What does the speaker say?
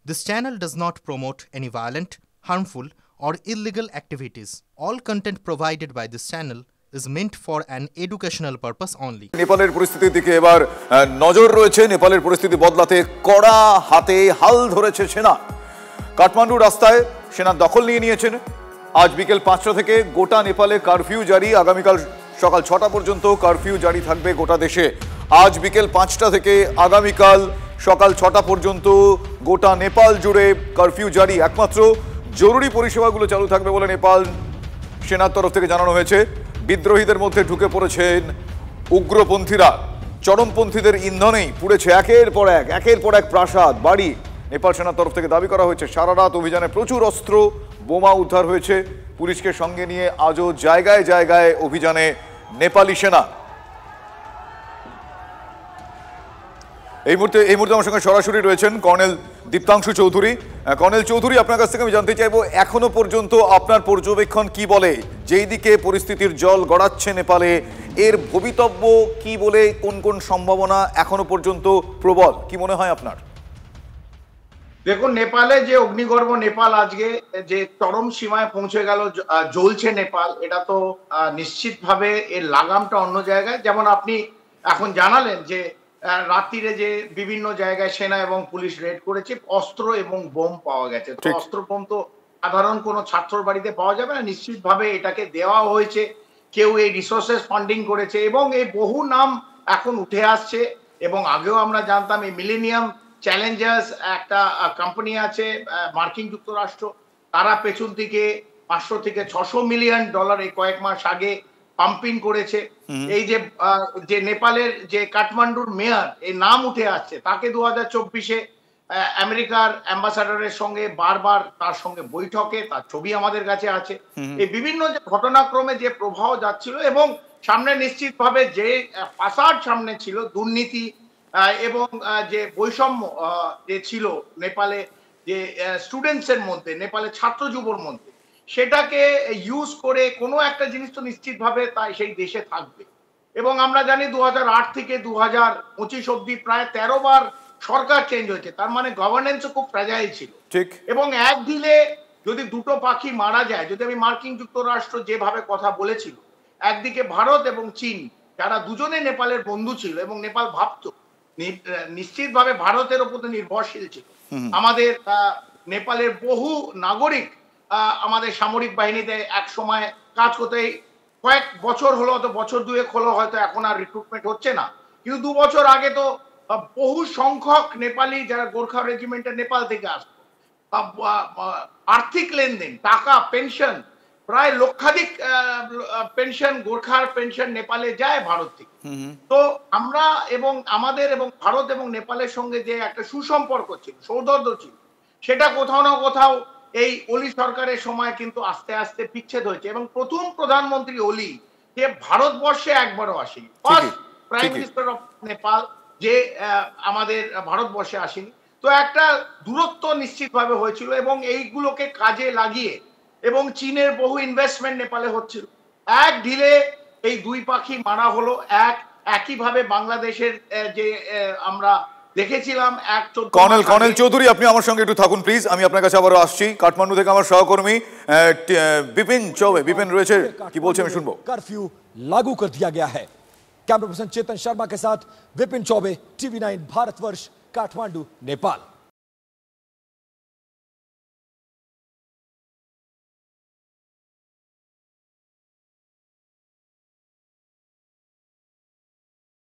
This channel does not promote any violent, harmful, or illegal activities. All content provided by this channel is meant for an educational purpose only. নেপালের পরিস্থিতির দিকে এবার নজর রয়েছে। নেপালের পরিস্থিতি বদলাতে কড়া হাতে হাল ধরেছে সেনা। কাঠমান্ডু রাস্তায় সেনা দখল নিয়ে নিয়েছেন। আজ বিকেল 5টা থেকে গোটা নেপালে কারফিউ জারি। আগামীকাল সকাল 6টা পর্যন্ত কারফিউ জারি থাকবে গোটা দেশে। আজ বিকেল 5টা থেকে আগামীকাল সকাল 6টা পর্যন্ত গোটা নেপাল জুড়ে কারফিউ জারি। একমাত্র জরুরি পরিষেবাগুলো চালু থাকবে বলে নেপাল সেনার তরফ থেকে জানানো হয়েছে। বিদ্রোহীদের মধ্যে ঢুকে পড়েছেন উগ্রপন্থীরা। চরমপন্থীদের ইন্ধনেই পুড়েছে একের পর এক প্রাসাদ, বাড়ি। নেপাল সেনার তরফ থেকে দাবি করা হয়েছে সারা রাত অভিযানে প্রচুর অস্ত্র বোমা উদ্ধার হয়েছে। পুলিশকে সঙ্গে নিয়ে আজও জায়গায় জায়গায় অভিযানে নেপালি সেনা। এই মুহূর্তে আমার সঙ্গে সরাসরি রয়েছেন কর্নেল দীপ্তাংশু চৌধুরী। কর্নেল চৌধুরী, আপনার কাছ থেকে আমি জানতে চাইবো এখনো পর্যন্ত আপনার পর্যবেক্ষণ কি বলে? যেই দিকে পরিস্থিতির জল গড়াচ্ছে নেপালে, এর ভবিতব্য কি বলে, কোন কোন সম্ভাবনা এখনো পর্যন্ত প্রবল, কি মনে হয় আপনার? দেখুন, নেপালে যে অগ্নিগর্ভ নেপাল আজকে যে চরম সীমায় পৌঁছে গেল, জ্বলছে নেপাল, এটা তো নিশ্চিতভাবে এর লাগামটা অন্য জায়গায়। যেমন আপনি এখন জানালেন যে রাত্রিরে যে বিভিন্ন জায়গায় সেনা এবং পুলিশ রেড করেছে, অস্ত্র এবং বোম পাওয়া গেছে। তো অস্ত্র বোম তো সাধারণ কোনো ছাত্রর বাড়িতে পাওয়া যাবে না, নিশ্চিতভাবে এটাকে দেওয়া হয়েছে। কেউ এই রিসোর্সেস ফান্ডিং করেছে এবং এই বহু নাম এখন উঠে আসছে। এবং আগেও আমরা জানতাম এই মিলেনিয়াম চ্যালেঞ্জার্স একটা কোম্পানি আছে মার্কিন যুক্তরাষ্ট্র, তারা পেছন থেকে 500 থেকে 600 মিলিয়ন ডলার এই কয়েক মাস আগে পাম্পিং করেছে। এই যে নেপালের যে কাঠমান্ডুর মেয়র, এই নাম উঠে আসছে, তাকে 2024-এ আমেরিকার অ্যাম্বাসাডারের সঙ্গে বারবার তার সঙ্গে বৈঠকে, তার ছবি আমাদের কাছে আছে। এই বিভিন্ন যে ঘটনাক্রমে যে প্রবাহ যাচ্ছিল এবং সামনে নিশ্চিতভাবে যে ফাসাদ সামনে ছিল, দুর্নীতি এবং যে বৈষম্য যে ছিল নেপালে, যে স্টুডেন্টসের মধ্যে, নেপালের ছাত্র যুবর মধ্যে, সেটাকে ইউজ করে কোনো একটা জিনিস তো নিশ্চিতভাবে তাই সেই দেশে থাকবে। এবং আমরা জানি 2008 থেকে 2025 অব্দি প্রায় 13 বার সরকার চেঞ্জ হয়েছে। তার মানে গভর্নেন্সও খুব ফ্র্যাজাইল ছিল। ঠিক। এবং এক ঢিলে যদি দুটো পাখি মারা যায়, যদি আমি মার্কিন যুক্তরাষ্ট্র যেভাবে কথা বলেছিল, একদিকে ভারত এবং চীন, যারা দুজনে নেপালের বন্ধু ছিল এবং নেপাল ভাবতো নিশ্চিতভাবে ভারতের উপর নির্ভরশীল ছিল। আমাদের নেপালের বহু নাগরিক আমাদের সামরিক বাহিনীতে এক সময় কাজ করতে, কয়েক বছর হলো, হয়তো বছর দুয়েক হলো, হয়তো এখন আর রিক্রুটমেন্ট হচ্ছে না, কিন্তু 2 বছর আগে তো বহু সংখ্যক নেপালি যারা গোর্খা রেজিমেন্টের নেপাল থেকে আসতো, আর্থিক লেনদেন, টাকা, পেনশন, প্রায় লক্ষাধিক পেনশন, গোর্খার পেনশন নেপালে যায় ভারত থেকে। তো আমরা এবং আমাদের এবং ভারত এবং নেপালের সঙ্গে যে একটা সুসম্পর্ক ছিল, সৌহার্দ্য ছিল, সেটা কোথাও না কোথাও এই ওলি সরকারের সময় কিন্তু আস্তে আস্তে বিচ্ছেদ হয়েছে। এবং প্রথম প্রধানমন্ত্রী ওলি যে ভারতবর্ষে একবারও আসেনি, first prime minister of Nepal যে আমাদের ভারতবর্ষে আসেনি। তো একটা দূরত্ব নিশ্চিতভাবে হয়েছিল এবং এইগুলোকে কাজে লাগিয়ে এবং চীনের বহু ইনভেস্টমেন্ট নেপালে হচ্ছিল। এক ঢিলে এই দুই পাখি মারা হলো। একইভাবে বাংলাদেশের যে আমরা দেখেছিলাম কর্নেল চৌধুরী, আপনি আমার সঙ্গে একটু থাকুন প্লিজ। আমি আপনার কাছে আবারও আসছি। কাঠমান্ডু থেকে আমার সহকর্মী বিপিন চৌবে, বিপিন রয়েছে, কি বলছে আমি শুনবো। कर्फ्यू लागू कर दिया गया है। कैमरा पर्सन चेतन शर्मा के साथ विपिन चौबे, TV9 भारतवर्ष, काठमांडू, नेपाल।